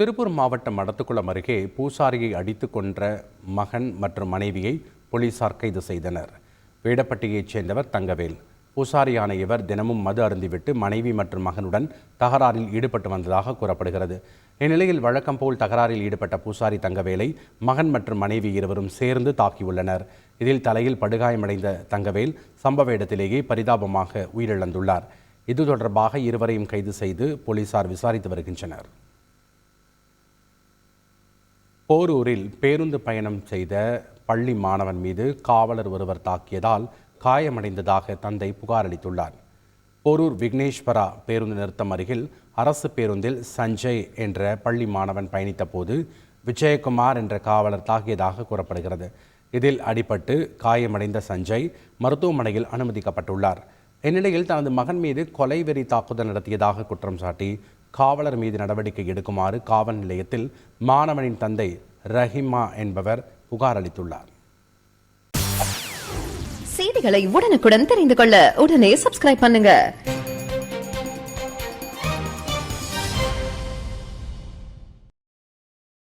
திருப்பூர் மாவட்டம் மடத்துக்குளம் அருகே பூசாரியை அடித்து கொன்ற மகன் மற்றும் மனைவியை போலீசார் கைது செய்தனர். வேடப்பட்டியைச் சேர்ந்தவர் தங்கவேல். பூசாரியான இவர் தினமும் மது அருந்திவிட்டு மனைவி மற்றும் மகனுடன் தகராறில் ஈடுபட்டு வந்ததாக கூறப்படுகிறது. இந்நிலையில் வழக்கம் போல் தகராறில் ஈடுபட்ட பூசாரி தங்கவேலை மகன் மற்றும் மனைவி இருவரும் சேர்ந்து தாக்கியுள்ளனர். இதில் தலையில் படுகாயமடைந்த தங்கவேல் சம்பவ இடத்திலேயே பரிதாபமாக உயிரிழந்துள்ளார். இது தொடர்பாக இருவரையும் கைது செய்து போலீசார் விசாரித்து வருகின்றனர். போரூரில் பேருந்து பயணம் செய்த பள்ளி மாணவன் மீது காவலர் ஒருவர் தாக்கியதால் காயமடைந்ததாக தந்தை புகார் அளித்துள்ளார். போரூர் விக்னேஸ்வரா பேருந்து நிறுத்தம் அருகில் அரசு பேருந்தில் சஞ்சய் என்ற பள்ளி மாணவன் பயணித்த போது விஜயகுமார் என்ற காவலர் தாக்கியதாக கூறப்படுகிறது. இதில் அடிபட்டு காயமடைந்த சஞ்சய் மருத்துவமனையில் அனுமதிக்கப்பட்டுள்ளார். இந்நிலையில் தனது மகன் மீது கொலைவெறி தாக்குதல் நடத்தியதாக குற்றம் சாட்டி காவலர் மீது நடவடிக்கை எடுக்குமாறு காவல் நிலையத்தில் மாணவனின் தந்தை ரஹிமா என்பவர் புகார் அளித்துள்ளார். செய்திகளை உடனுக்குடன் தெரிந்து கொள்ள உடனே சப்ஸ்கிரைப் பண்ணுங்க.